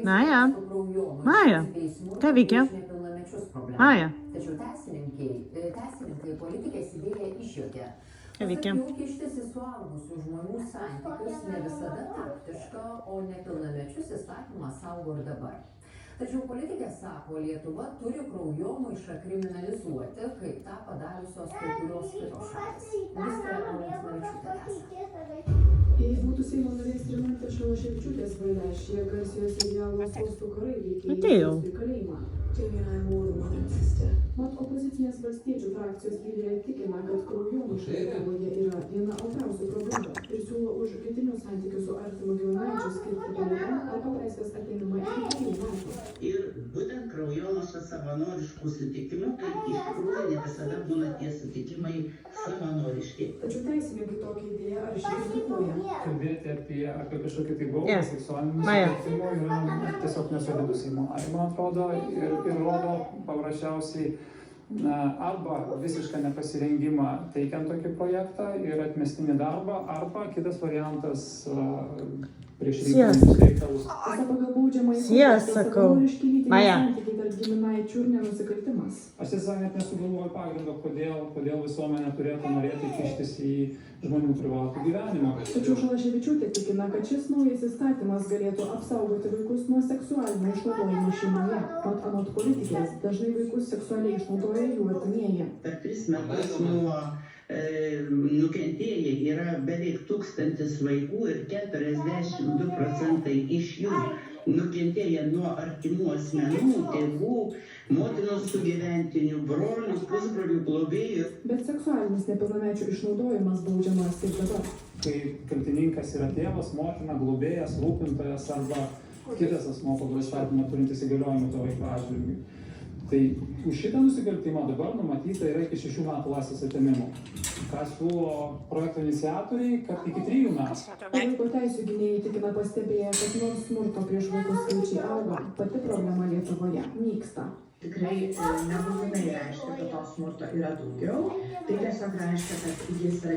Maja. Maja. Ką veikia? Maja. Tačiau teisininkai politikės idėją išjuokė. Ką veikia? Kištis į suaugusių žmonių santykius ne visada taktiška, o nepilnamečius įstatymas saugo ir dabar. Tačiau politikė sako, Lietuva turi kraujomaišą kriminalizuoti, kaip tą padariusios kai kurios kitos šalys. Ministrė Aurelijos tęsia. Jei būtų Seimo narės Rimantės Šalaševičiūtės valia, šie garsiojo serialo Sostų karai veikėjai į kalėjimą. Mat opozicinės valstiečių frakcijos lyderė tikina, kad kraujomaiša Lietuvoje yra viena opiausių problemų ir siūlo už lytinių santykių su artimu giminaičiu skirti bausmę arba laisvės atėmimą iki 3 metų. Ir būtent kraujomaiša savanoriškų sutikimų, tai iš tikrųjų ne visada būna tie sutikimai savanoriški. Tačiau teisininkai tokią idėją aršiai kritikuoja. Kalbėti apie kažkokį tai bausmę seksualinių nusikaltimų yra tiesiog nesolidus Seimo nariui, man atrodo, ir rodo paprasčiausiai arba visišką nepasirengimą teikiant tokį projektą ir atmestinį darbą, arba kitas variantas prieš rinkiminius reikalus. Pagal baudžiamąjį kodeksą savanoriški lytiniai santykiai tarp giminaičių ir nenusikaltimas. Aš tiesiog net nesugalvoju pagrindo, kodėl visuomenė turėtų norėti kištis į žmonių privatų gyvenimą. Tačiau Šalaševičiūtė tikina, kad šis naujas įstatymas galėtų apsaugoti vaikus nuo seksualinio išnaudojimo šeimoje. Mat anot politikės, dažnai vaikus seksualiai išnaudoja jų artimieji. Per 3 metus nuo nukentėjai yra beveik 1000 vaikų ir 42% iš jų nukentėję nuo artimų asmenų, tėvų, motinos sugyventinių, brolių, pusbrolių, globėjų. Bet seksualinis nepilnamečių išnaudojimas baudžiamas kaip dabar. Kai kaltininkas yra tėvas, motina, globėjas, rūpintojas arba kitas asmuo pagal įstatymą turintis įgaliojimų to vaiko atžvilgiu. Tai už šitą nusikaltimą dabar numatyta yra iki 6 metų laisvės atėmimo. Ką siūlo projekto iniciatoriai, kad iki 3 metų. Vaiko teisių gynėjai tikina pastebėję, kad nors smurto prieš vaikus skaičiai auga, pati problema Lietuvoje nyksta. Tikrai nebūtinai reiškia, kad to smurto yra daugiau, tai tiesiog reiškia, kad jis yra